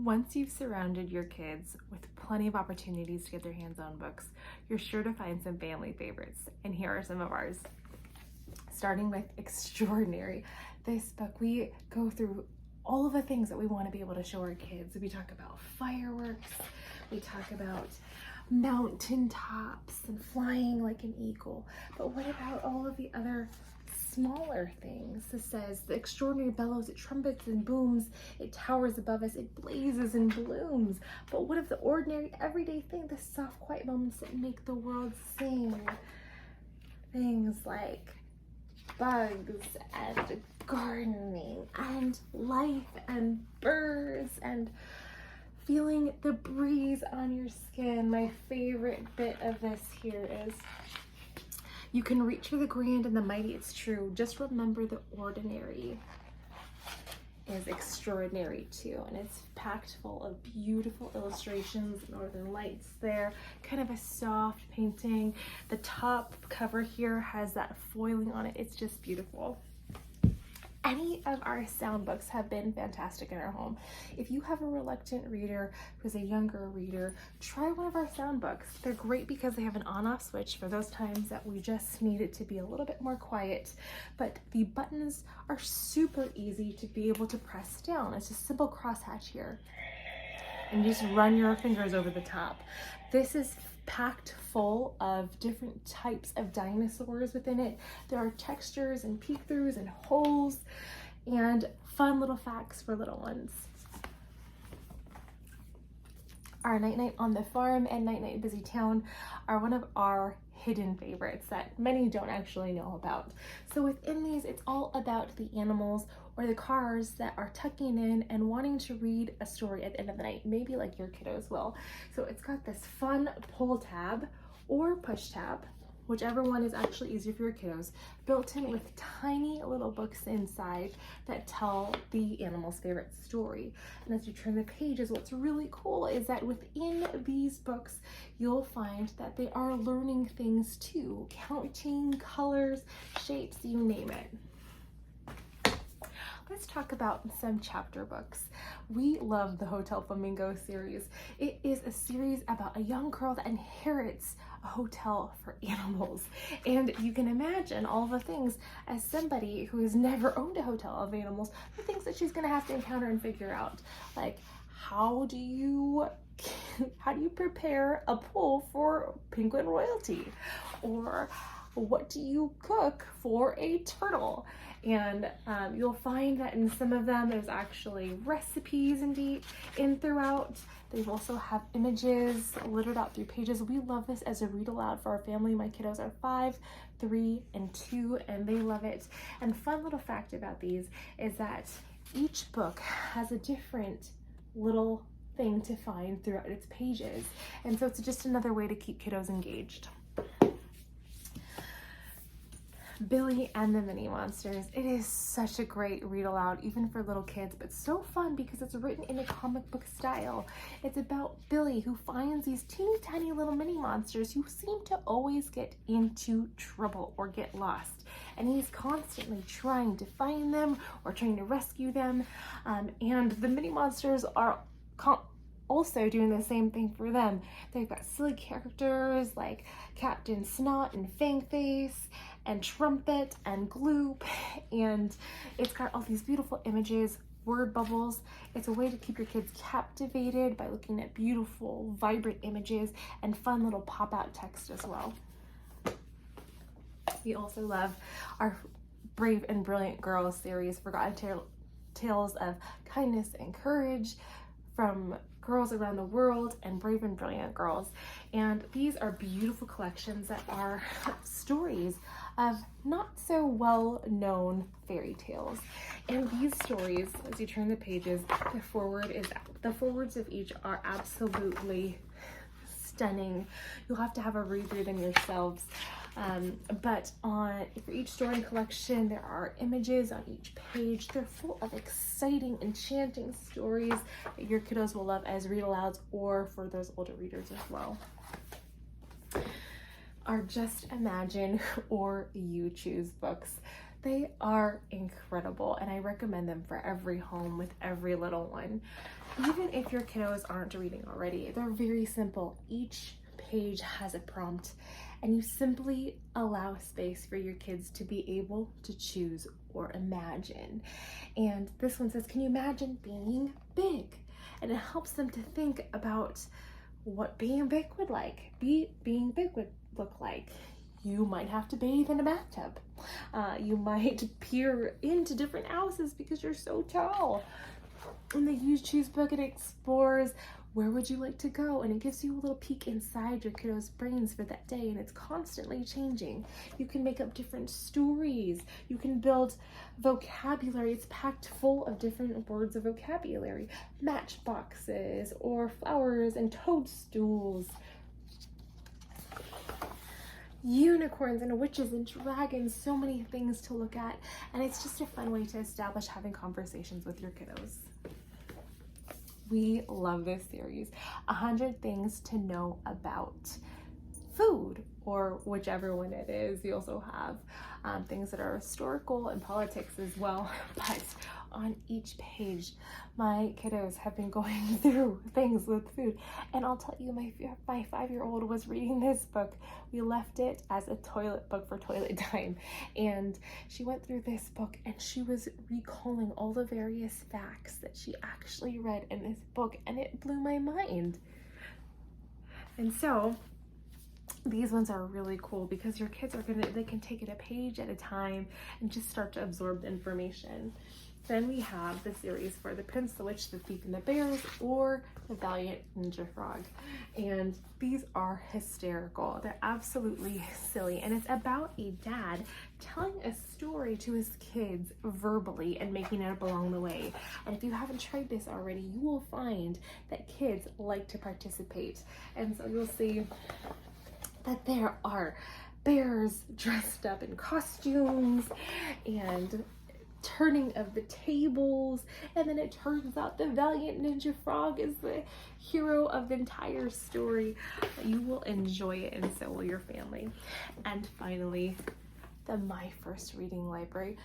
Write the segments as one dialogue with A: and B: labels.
A: Once you've surrounded your kids with plenty of opportunities to get their hands on books, you're sure to find some family favorites. And here are some of ours. Starting with Extraordinary. This book, we go through all of the things that we want to be able to show our kids. We talk about fireworks, we talk about mountain tops and flying like an eagle. But what about all of the other smaller things? It says the extraordinary bellows, it trumpets and booms, it towers above us, it blazes and blooms. But what of the ordinary everyday thing, the soft quiet moments that make the world sing? Things like bugs and gardening and life and birds and feeling the breeze on your skin. My favorite bit of this here is, you can reach for the grand and the mighty, it's true. Just remember the ordinary is extraordinary too. And it's packed full of beautiful illustrations, northern lights there, kind of a soft painting. The top cover here has that foiling on it. It's just beautiful. Any of our sound books have been fantastic in our home. If you have a reluctant reader who's a younger reader, try one of our sound books. They're great because they have an on-off switch for those times that we just need it to be a little bit more quiet. But the buttons are super easy to be able to press down. It's a simple crosshatch here. And you just run your fingers over the top. This is packed full of different types of dinosaurs within it. There are textures and peek-throughs and holes and fun little facts for little ones. Our Night Night on the Farm and Night Night Busy Town are one of our hidden favorites that many don't actually know about. So within these, it's all about the animals or the cars that are tucking in and wanting to read a story at the end of the night, maybe like your kiddos will. So it's got this fun pull tab or push tab, whichever one is actually easier for your kiddos, built in with tiny little books inside that tell the animal's favorite story. And as you turn the pages, what's really cool is that within these books, you'll find that they are learning things too, counting colors, shapes, you name it. Let's talk about some chapter books. We love the Hotel Flamingo series. It is a series about a young girl that inherits a hotel for animals. And you can imagine all the things as somebody who has never owned a hotel of animals, the things that she's gonna have to encounter and figure out. Like, how do you prepare a pool for penguin royalty? Or what do you cook for a turtle? And you'll find that in some of them there's actually recipes in throughout. They also have images littered out through pages. We love this as a read aloud for our family. My kiddos are 5, 3, and 2, and they love it. And fun little fact about these is that each book has a different little thing to find throughout its pages. And so it's just another way to keep kiddos engaged. Billy and the Mini Monsters. It is such a great read aloud, even for little kids, but so fun because it's written in a comic book style. It's about Billy who finds these teeny tiny little mini monsters who seem to always get into trouble or get lost. And he's constantly trying to find them or trying to rescue them. And the mini monsters are also doing the same thing for them. They've got silly characters like Captain Snot and Fangface and Trumpet and Gloop, and it's got all these beautiful images, word bubbles. It's a way to keep your kids captivated by looking at beautiful, vibrant images and fun little pop-out text as well. We also love our Brave and Brilliant Girls series, Forgotten Tales of Kindness and Courage from girls around the world and Brave and Brilliant Girls. And these are beautiful collections that are stories of not so well known fairy tales. And these stories, as you turn the pages, the forwards of each are absolutely stunning. You'll have to have a read through them yourselves. But for each story collection, there are images on each page. They're full of exciting, enchanting stories that your kiddos will love as read-alouds or for those older readers as well. Are Just Imagine or You Choose books. They are incredible, and I recommend them for every home with every little one. Even if your kiddos aren't reading already, they're very simple. Each page has a prompt, and you simply allow space for your kids to be able to choose or imagine. And this one says, can you imagine being big? And it helps them to think about what being big would being big would look like. You might have to bathe in a bathtub. You might peer into different houses because you're so tall. In the You Choose book, it explores where would you like to go, and it gives you a little peek inside your kiddos' brains for that day, and it's constantly changing. You can make up different stories. You can build vocabulary. It's packed full of different words of vocabulary, matchboxes or flowers and toadstools, unicorns and witches and dragons, so many things to look at, and it's just a fun way to establish having conversations with your kiddos. We love this series. 100 Things to Know About Food, or whichever one it is. You also have things that are historical and politics as well. But on each page, my kiddos have been going through things with food. And I'll tell you, my 5-year-old was reading this book. We left it as a toilet book for toilet time. And she went through this book and she was recalling all the various facts that she actually read in this book. And it blew my mind. And so these ones are really cool because your kids they can take it a page at a time and just start to absorb the information. Then we have the series for The Prince, the Witch, the Thief, and the Bears, or The Valiant Ninja Frog. And these are hysterical. They're absolutely silly. And it's about a dad telling a story to his kids verbally and making it up along the way. And if you haven't tried this already, you will find that kids like to participate. And so you'll see that there are bears dressed up in costumes and turning of the tables, and then it turns out the Valiant Ninja Frog is the hero of the entire story. You will enjoy it, and so will your family. And finally, the My First Reading Library.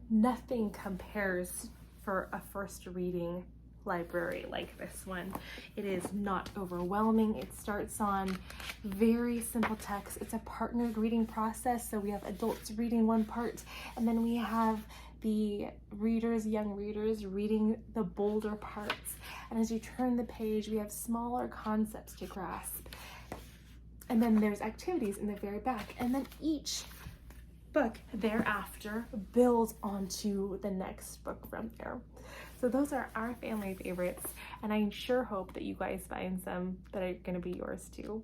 A: Nothing compares for a first reading library like this one. It is not overwhelming. It starts on very simple text. It's a partnered reading process, so we have adults reading one part, and then we have the young readers reading the bolder parts. And as you turn the page, we have smaller concepts to grasp. And then there's activities in the very back, and then each book thereafter builds onto the next book from there. So those are our family favorites, and I sure hope that you guys find some that are going to be yours too.